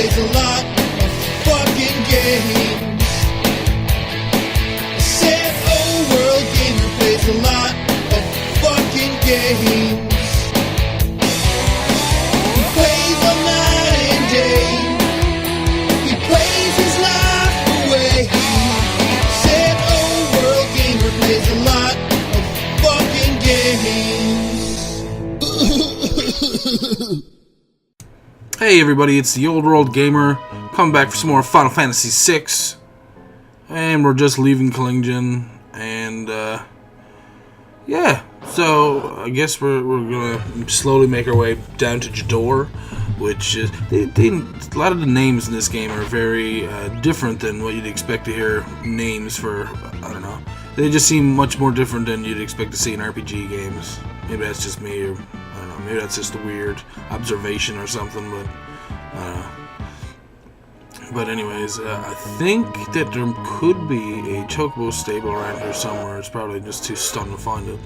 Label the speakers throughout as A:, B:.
A: plays a lot of fucking games. I said, oh, world gamer plays a lot of fucking games. He plays all night and day. He plays his life away. Said, oh, world gamer plays a lot of fucking games.
B: Hey everybody, it's the Old World Gamer, coming back for some more Final Fantasy VI, and we're just leaving Kohlingen, and yeah, so I guess we're gonna slowly make our way down to Jidoor, which is, a lot of the names in this game are very different than what you'd expect to hear names for, I don't know, they just seem much more different than you'd expect to see in RPG games. Maybe that's just me, or I don't know, maybe that's just a weird observation or something, but I don't know. But anyways, I think that there could be a chocobo stable around here somewhere. It's probably just too stunned to find it.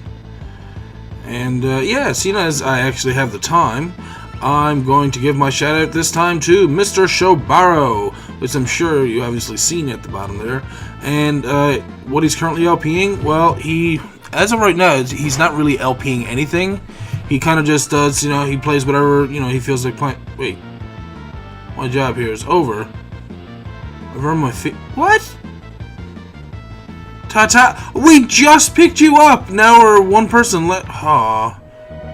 B: And yeah, seeing as I actually have the time, I'm going to give my shout out this time to Mr. Shobaro, which I'm sure you obviously seen at the bottom there. And what he's currently LPing, well, as of right now, he's not really LPing anything. He kind of just does, you know, he plays whatever, you know, he feels like playing. Wait, my job here is over. I've earned my feet. What? Tata, we just picked you up. Now we're one person left. Aw,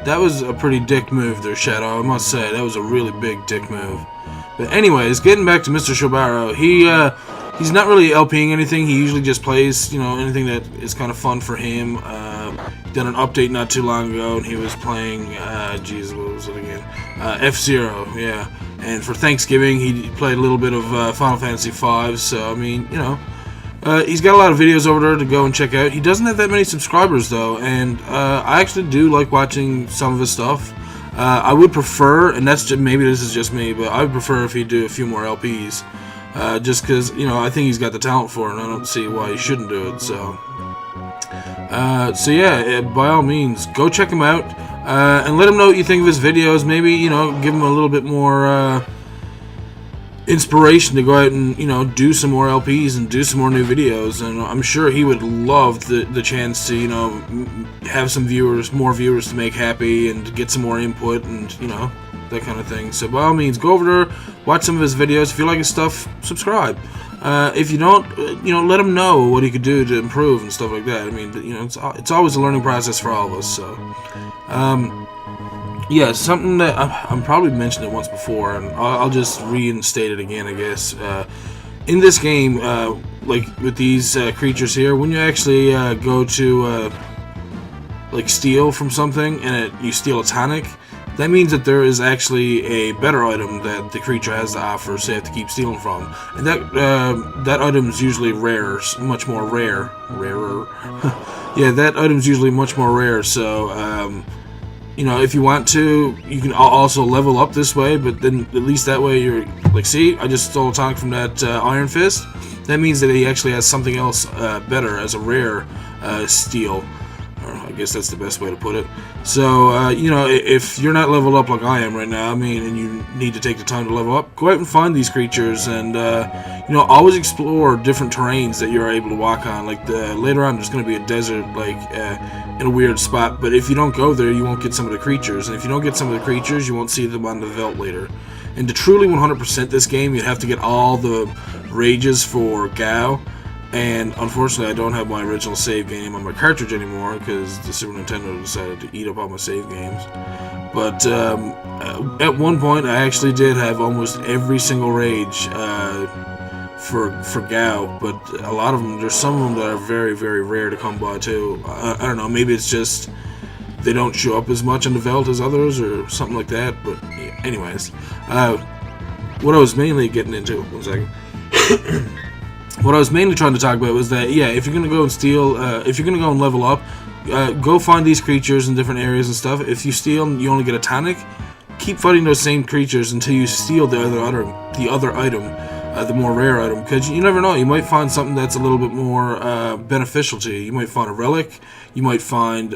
B: that was a pretty dick move there, Shadow. I must say that was a really big dick move. But anyways, getting back to Mr. Shobaro, he's not really LPing anything. He usually just plays, you know, anything that is kind of fun for him. Done an update not too long ago, and he was playing, geez, what was it again? F-Zero, yeah. And for Thanksgiving, he played a little bit of Final Fantasy V, so, I mean, you know, he's got a lot of videos over there to go and check out. He doesn't have that many subscribers, though, and I actually do like watching some of his stuff. I would prefer, and that's just, maybe this is just me, but I would prefer if he'd do a few more LPs. Just because, you know, I think he's got the talent for it, and I don't see why he shouldn't do it, so. So yeah, by all means, go check him out, and let him know what you think of his videos. Maybe, you know, give him a little bit more, inspiration to go out and, you know, do some more LPs and do some more new videos, and I'm sure he would love the chance to, you know, have some viewers, more viewers to make happy, and to get some more input, and, you know, that kind of thing. So by all means, go over there, watch some of his videos. If you like his stuff, subscribe. If you don't, you know, let him know what he could do to improve and stuff like that. I mean, you know, it's always a learning process for all of us. So, yeah, something that I'm probably mentioned it once before, and I'll just reinstate it again, I guess. In this game, like with these creatures here, when you actually go to like steal from something, and you steal a tonic, that means that there is actually a better item that the creature has to offer, so you have to keep stealing from. And that item is usually rare, much more rare. Rarer. Yeah, that item's usually much more rare, so, you know, if you want to, you can also level up this way, but then at least that way you're, like, see, I just stole a tonic from that Iron Fist. That means that he actually has something else better as a rare steal. I guess that's the best way to put it. So, you know, if you're not leveled up like I am right now, I mean, and you need to take the time to level up, go out and find these creatures, and, you know, always explore different terrains that you're able to walk on. Like, later on, there's going to be a desert, like, in a weird spot, but if you don't go there, you won't get some of the creatures, and if you don't get some of the creatures, you won't see them on the veldt later. And to truly 100% this game, you'd have to get all the rages for Gao. And unfortunately, I don't have my original save game on my cartridge anymore because the Super Nintendo decided to eat up all my save games. But at one point, I actually did have almost every single rage for Gao. But a lot of them, there's some of them that are very, very rare to come by too. I don't know, maybe it's just they don't show up as much on the veldt as others or something like that. But yeah, anyways, what I was mainly getting into, one second. What I was mainly trying to talk about was that, yeah, if you're going to go and steal, if you're going to go and level up, go find these creatures in different areas and stuff. If you steal and you only get a tonic, keep fighting those same creatures until you steal the other item, the more rare item, because you never know, you might find something that's a little bit more beneficial to you. You might find a relic, you might find,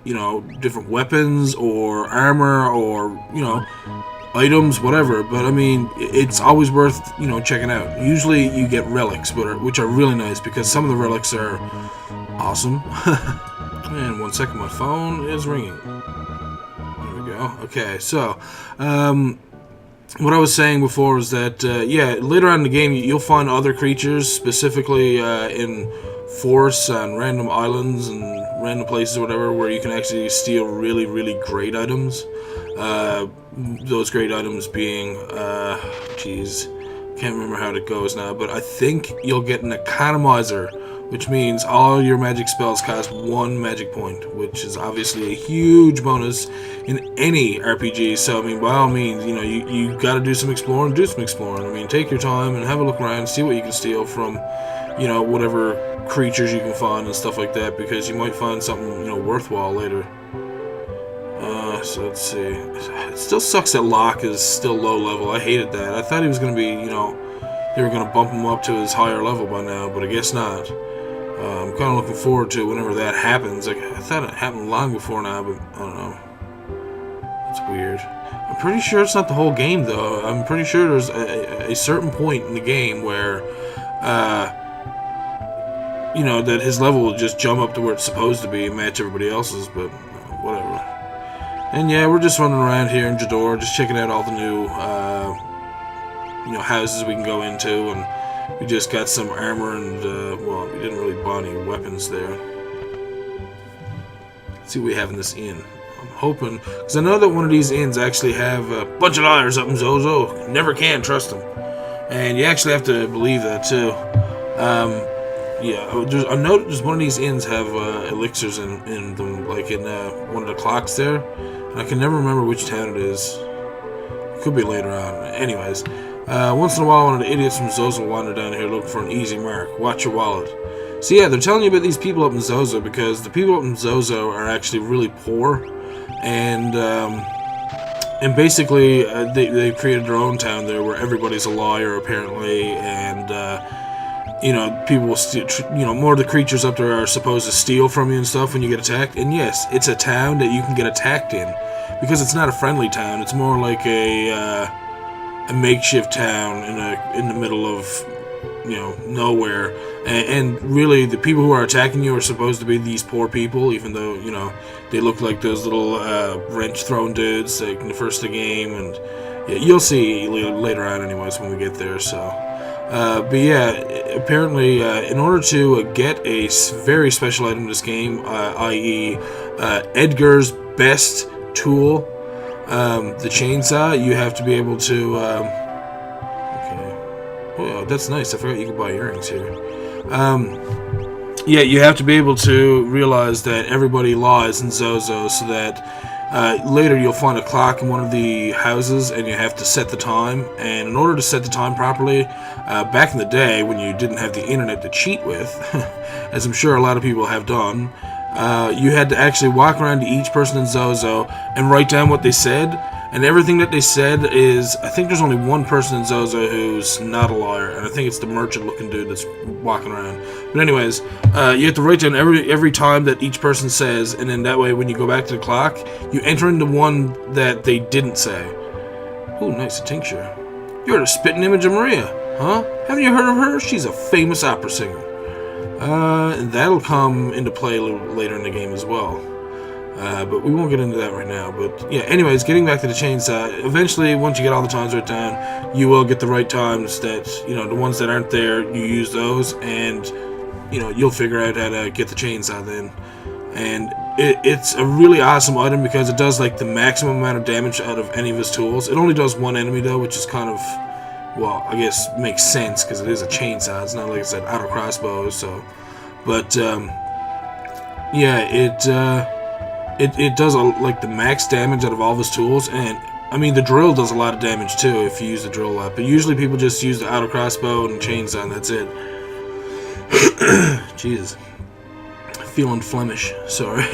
B: you know, different weapons or armor or, you know, items, whatever. But I mean, it's always worth checking out. Usually you get relics, which are really nice because some of the relics are awesome. And 1 second, my phone is ringing. There we go. Okay, so what I was saying before was that yeah, later on in the game you'll find other creatures, specifically in forests and random islands and random places or whatever, where you can actually steal really, really great items. Those great items being, can't remember how it goes now, but I think you'll get an economizer, which means all your magic spells cost 1 magic point, which is obviously a huge bonus in any RPG. So I mean, by all means, you got to do some exploring. I mean, take your time and have a look around, see what you can steal from, whatever creatures you can find and stuff like that, because you might find something worthwhile later. So let's see. It still sucks that Locke is still low level. I hated that. I thought he was going to be, they were going to bump him up to his higher level by now, but I guess not. I'm kind of looking forward to whenever that happens. Like, I thought it happened long before now, but I don't know. It's weird. I'm pretty sure it's not the whole game, though. I'm pretty sure there's a certain point in the game where, that his level will just jump up to where it's supposed to be and match everybody else's, but whatever. And yeah, we're just running around here in Jidoor, just checking out all the new, houses we can go into, and we just got some armor and, well, we didn't really buy any weapons there. Let's see what we have in this inn. I'm hoping, because I know that one of these inns actually have a bunch of liars up in Zozo. Never can trust them. And you actually have to believe that, too. Yeah, I know there's one of these inns have elixirs in them, like in one of the clocks there. And I can never remember which town it is. It could be later on. Anyways, once in a while, one of the idiots from Zozo will wander down here looking for an easy mark. Watch your wallet. So yeah, they're telling you about these people up in Zozo because the people up in Zozo are actually really poor, and basically they created their own town there where everybody's a liar apparently, and people will steal. More of the creatures up there are supposed to steal from you and stuff when you get attacked. And yes, it's a town that you can get attacked in because it's not a friendly town. It's more like a makeshift town in the middle of nowhere. And really, the people who are attacking you are supposed to be these poor people, even though they look like those little wrench throwing dudes like in the first of the game. And yeah, you'll see later on, anyways, when we get there. So. But yeah, apparently, in order to get a very special item in this game, i.e. Edgar's best tool, the chainsaw, you have to be able to, okay, oh, that's nice, I forgot you could buy earrings here. Yeah, you have to be able to realize that everybody lies in Zozo, so that later you'll find a clock in one of the houses and you have to set the time. And in order to set the time properly, back in the day when you didn't have the internet to cheat with, as I'm sure a lot of people have done, you had to actually walk around to each person in Zozo and write down what they said. And everything that they said is, I think there's only one person in Zozo who's not a liar, and I think it's the merchant looking dude that's walking around. But anyways, you have to write down every time that each person says, and then that way when you go back to the clock, you enter in the one that they didn't say. Ooh, nice, a tincture. You're the spitting image of Maria, huh? Haven't you heard of her? She's a famous opera singer. And that'll come into play a little later in the game as well. But we won't get into that right now. But yeah, anyways, getting back to the chainsaw, eventually, once you get all the times right down, you will get the right times that, the ones that aren't there, you use those, and, you'll figure out how to get the chainsaw then. And it's a really awesome item because it does, like, the maximum amount of damage out of any of his tools. It only does one enemy, though, which is kind of, well, I guess makes sense because it is a chainsaw. It's not like it's an auto crossbow, so. But, yeah, It does like the max damage out of all of his tools, and I mean the drill does a lot of damage too if you use the drill a lot. But usually people just use the auto crossbow and chainsaw, and that's it. Jesus, feeling Flemish. Sorry.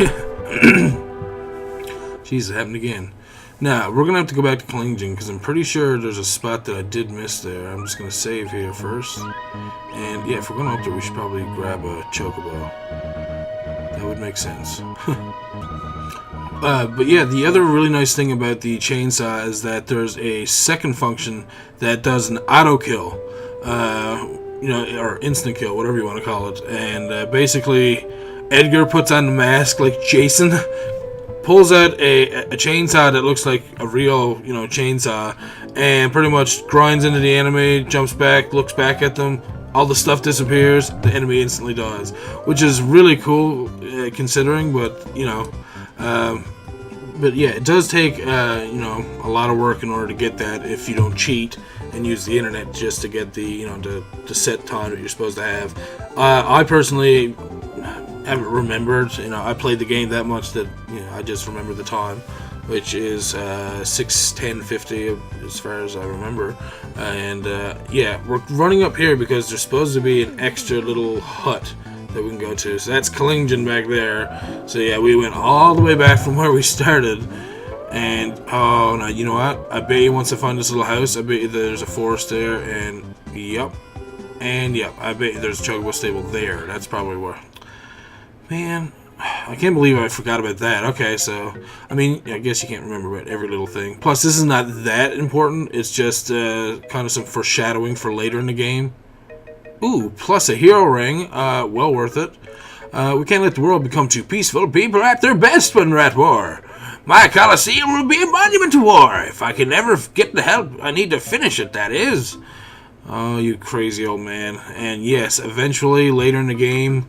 B: Jesus, it happened again. Now we're gonna have to go back to Kohlingen because I'm pretty sure there's a spot that I did miss there. I'm just gonna save here first, and yeah, if we're going up there, we should probably grab a chocobo. That would make sense. But yeah, the other really nice thing about the chainsaw is that there's a second function that does an auto kill, or instant kill, whatever you want to call it. And basically, Edgar puts on the mask like Jason, pulls out a chainsaw that looks like a real, chainsaw, and pretty much grinds into the enemy, jumps back, looks back at them. All the stuff disappears. The enemy instantly dies, which is really cool considering. But but yeah, it does take a lot of work in order to get that if you don't cheat and use the internet just to get the the set time that you're supposed to have. I personally haven't remembered. I played the game that much that I just remember the time, which is 6:10:50 as far as I remember. And yeah, we're running up here because there's supposed to be an extra little hut that we can go to. So that's Kohlingen back there. So yeah, we went all the way back from where we started. And oh no, you know what? I bet you once I find this little house, I bet you there's a forest there. And yep, I bet you there's a chocobo stable there. That's probably where. Man, I can't believe I forgot about that. Okay, so I mean, I guess you can't remember about every little thing. Plus, this is not that important. It's just kind of some foreshadowing for later in the game. Ooh, plus a hero ring. Well worth it. We can't let the world become too peaceful. People are at their best when we're at war. My Colosseum will be a monument to war. If I can ever get the help I need to finish it, that is. Oh, you crazy old man. And yes, eventually, later in the game,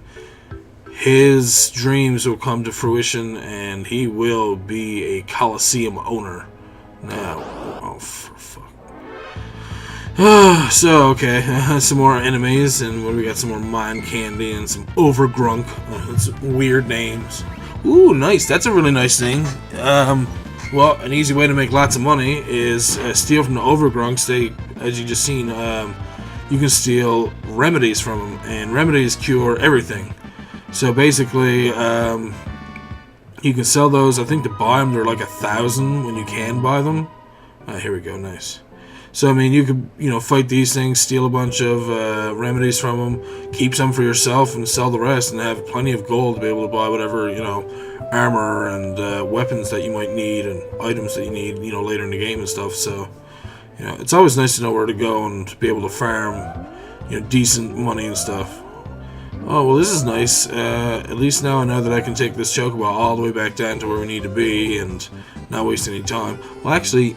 B: his dreams will come to fruition, and he will be a Colosseum owner. Now, oh, for fuck. So, okay, some more enemies, and we got some more mind candy and some overgrunk. That's weird names. Ooh, nice. That's a really nice thing. Well, an easy way to make lots of money is steal from the overgrunks. As you just seen, you can steal remedies from them, and remedies cure everything. So basically, you can sell those. I think to buy them, they're like 1,000 when you can buy them. Here we go, nice. So I mean, you could fight these things, steal a bunch of remedies from them, keep some for yourself, and sell the rest, and have plenty of gold to be able to buy whatever armor and weapons that you might need, and items that you need later in the game and stuff. So it's always nice to know where to go and to be able to farm decent money and stuff. Oh, well, this is nice. At least now I know that I can take this chocobo all the way back down to where we need to be and not waste any time. Well, actually,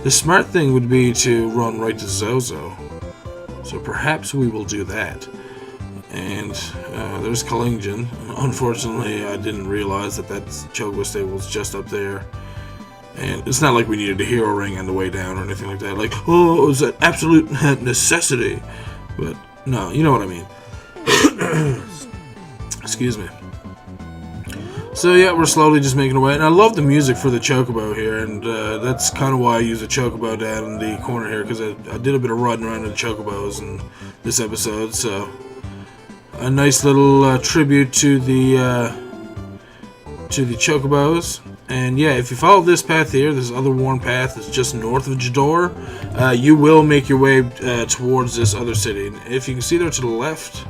B: the smart thing would be to run right to Zozo. So perhaps we will do that. And there's Kohlingen. Unfortunately, I didn't realize that chocobo stable was just up there. And it's not like we needed a hero ring on the way down or anything like that. Like, oh, it was an absolute necessity. But no, you know what I mean. Excuse me. So yeah, we're slowly just making our way, and I love the music for the chocobo here, and that's kind of why I use a chocobo down in the corner here, because I did a bit of riding around in the chocobos in this episode. So a nice little tribute to the chocobos. And yeah, if you follow this path here, this other worn path that's just north of Jidoor, you will make your way towards this other city. And if you can see there to the left,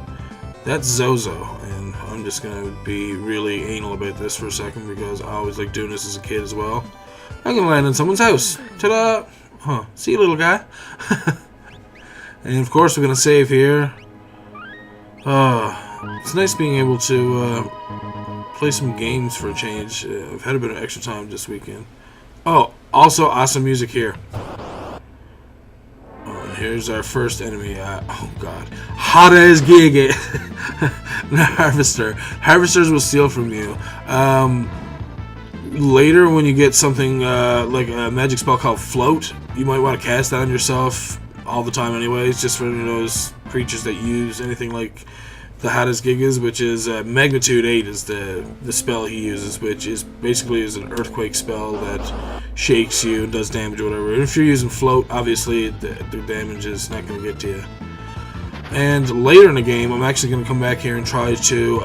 B: that's Zozo, and I'm just going to be really anal about this for a second because I always like doing this as a kid as well. I'm going to land in someone's house. Ta-da! Huh. See you, little guy. And of course we're going to save here. It's nice being able to play some games for a change. I've had a bit of extra time this weekend. Oh, also awesome music here. Here's our first enemy. Oh god. Hot as gig. The harvester. Harvesters will steal from you. Later, when you get something like a magic spell called Float, you might want to cast that on yourself all the time anyways, just for those creatures that use anything like the hottest gigas, which is Magnitude 8 is the spell he uses, which is basically is an earthquake spell that shakes you and does damage or whatever. And if you're using Float, obviously the damage is not going to get to you. And later in the game, I'm actually going to come back here and try to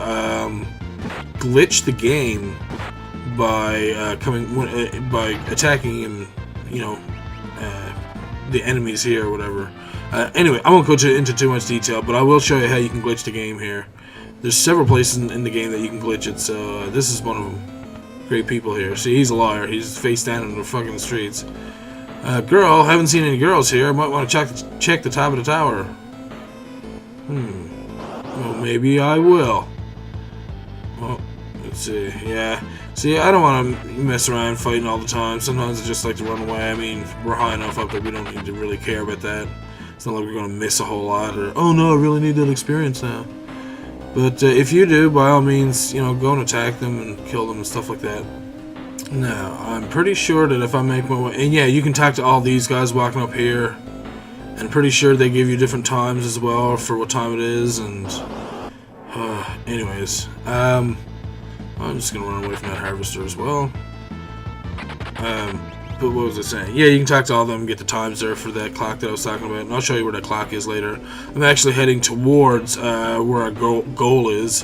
B: glitch the game by by attacking and the enemies here or whatever. Anyway, I won't go into too much detail, but I will show you how you can glitch the game here. There's several places in the game that you can glitch it, so this is one of them. great people here. See, he's a lawyer. He's face down in the fucking streets. Girl, haven't seen any girls here. Might want to check the top of the tower. Well, maybe I will. Well, let's see. Yeah. See, I don't want to mess around fighting all the time. Sometimes I just like to run away. I mean, we're high enough up that we don't need to really care about that. It's not like we're going to miss a whole lot, or, oh no, I really need that experience now. But if you do, by all means, you know, go and attack them and kill them and stuff like that. Now, I'm pretty sure that if I make my way... And yeah, you can talk to all these guys walking up here. And I'm pretty sure they give you different times as well for what time it is, and... anyways, I'm just going to run away from that harvester as well. But what was I saying? Yeah, you can talk to all of them and get the times there for that clock that I was talking about. And I'll show you where that clock is later. I'm actually heading towards where our goal is,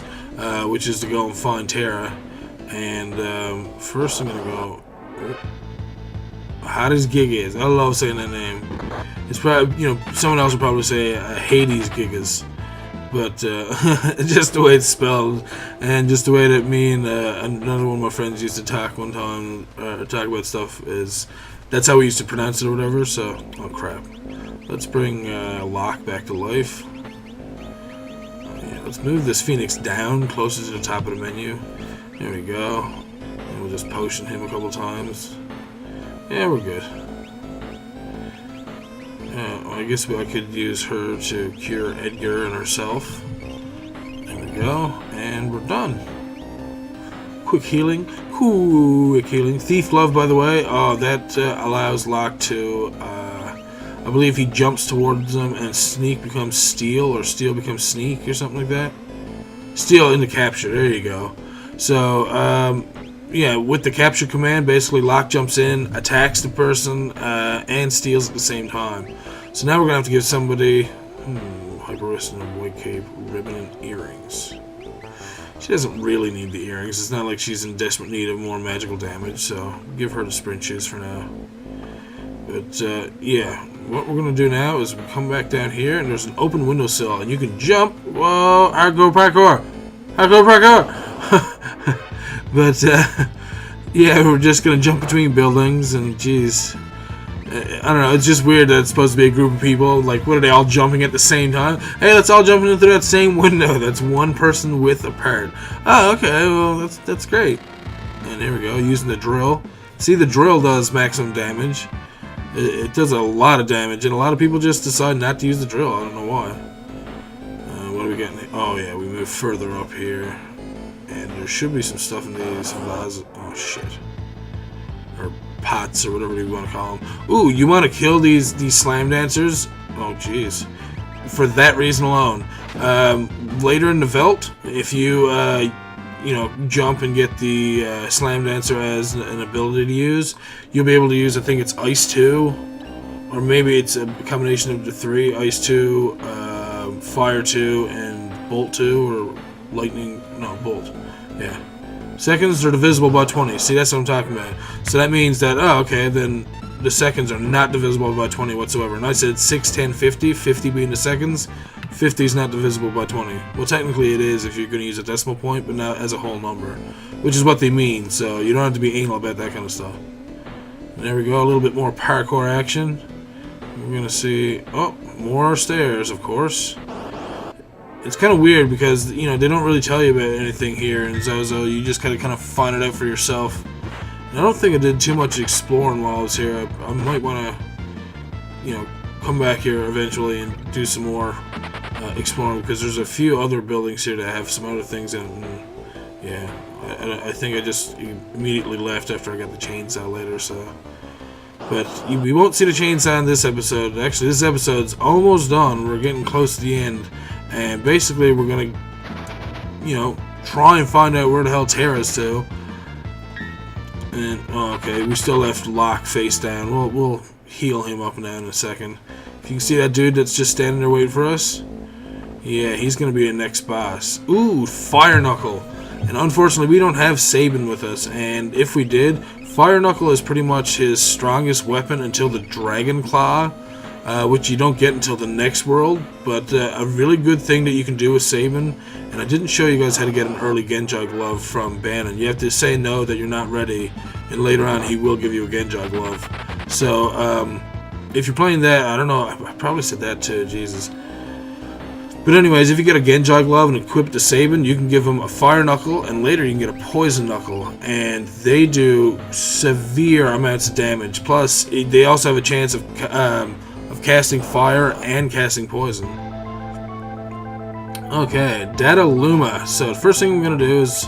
B: which is to go and find Tara. And first I'm going to go... Hot as Gigas. I love saying that name. It's probably, you know, someone else would probably say Hades Gigas. But just the way it's spelled, and just the way that me and another one of my friends used to talk one time, talk about stuff, is that's how we used to pronounce it or whatever. So, oh crap. Let's bring Locke back to life. Yeah, let's move this Phoenix down closer to the top of the menu. There we go. And we'll just potion him a couple times. Yeah, we're good. I guess I could use her to cure Edgar and herself. There we go. And we're done. Quick healing. Quick healing. Thief Glove, by the way. Oh, that allows Locke to... I believe he jumps towards them and Sneak becomes Steal, or Steal becomes Sneak, or something like that. Steal into Capture. There you go. So, yeah, with the capture command, basically Locke jumps in, attacks the person, and steals at the same time. So now we're going to have to give somebody Hyperwrist and White Cape, ribbon, and earrings. She doesn't really need the earrings. It's not like she's in desperate need of more magical damage, so give her the sprint shoes for now. But, yeah, what we're going to do now is we come back down here, and there's an open windowsill, and you can jump. Whoa, hardcore parkour! Hardcore parkour! But, yeah, we're just going to jump between buildings, and jeez. I don't know, it's just weird that it's supposed to be a group of people. Like, what are they all jumping at the same time? Hey, let's all jump into that same window. That's one person width apart. Oh, okay, well, that's great. And here we go, using the drill. See, the drill does maximum damage. It does a lot of damage, and a lot of people just decide not to use the drill. I don't know why. What are we getting? Oh, yeah, we move further up here. And there should be some stuff in these vases. Oh, shit. Or pots, or whatever you want to call them. Ooh, you want to kill these slam dancers? Oh, jeez. For that reason alone. Later in the Veld, if you, you know, jump and get the slam dancer as an ability to use, you'll be able to use, I think it's Ice 2, or maybe it's a combination of the 3, Ice 2, Fire 2, and Bolt 2, or Lightning, no, Bolt. Yeah. Seconds are divisible by 20. See, that's what I'm talking about. So that means that, oh, okay, then the seconds are not divisible by 20 whatsoever. And I said 6, 10, 50, 50 being the seconds. 50 is not divisible by 20. Well, technically it is if you're going to use a decimal point, but not as a whole number. Which is what they mean, so you don't have to be anal about that kind of stuff. And there we go, a little bit more parkour action. We're going to see, oh, more stairs, of course. It's kind of weird because, you know, they don't really tell you about anything here in Zozo. You just kind of find it out for yourself. And I don't think I did too much exploring while I was here. I might want to, you know, come back here eventually and do some more exploring, because there's a few other buildings here that have some other things in it. And, yeah, I think I just immediately left after I got the chainsaw later, so... But we won't see the chainsaw in this episode. Actually, this episode's almost done. We're getting close to the end. And basically, we're going to, you know, try and find out where the hell Tara's to. And, oh, okay, we still left Locke face down. We'll heal him up and down in a second. If you can see that dude that's just standing there waiting for us. Yeah, he's going to be the next boss. Ooh, Fire Knuckle. And unfortunately, we don't have Sabin with us. And if we did, Fire Knuckle is pretty much his strongest weapon until the Dragon Claw which you don't get until the next world, but a really good thing that you can do with Sabin. And I didn't show you guys how to get an early Genja glove from Bannon. You have to say no, that you're not ready, and later on he will give you a Genja glove. So if you're playing that, I don't know, I probably said that too, Jesus. But anyways, if you get a Genja glove and equip it to Sabin, you can give him a fire knuckle, and later you can get a poison knuckle, and they do severe amounts of damage. Plus, they also have a chance of casting fire and casting poison. Okay, Data Luma. So the first thing I'm gonna do is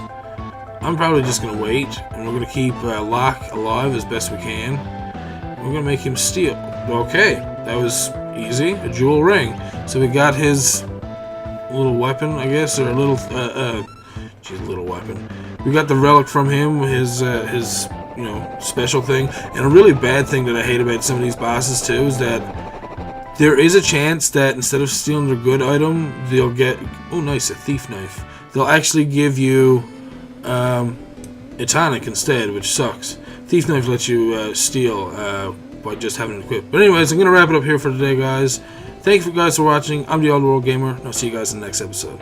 B: I'm probably just gonna wait, and we're gonna keep Locke alive as best we can. We're gonna make him steal. Okay, that was easy. A jewel ring. So we got his little weapon, I guess, or a little little weapon. We got the relic from him, his you know, special thing. And a really bad thing that I hate about some of these bosses too is that there is a chance that instead of stealing their good item, they'll get, oh nice, a thief knife. They'll actually give you a tonic instead, which sucks. Thief knife lets you steal by just having it equipped. But anyways, I'm gonna wrap it up here for today, guys. Thank you guys for watching. I'm the Old World Gamer, and I'll see you guys in the next episode.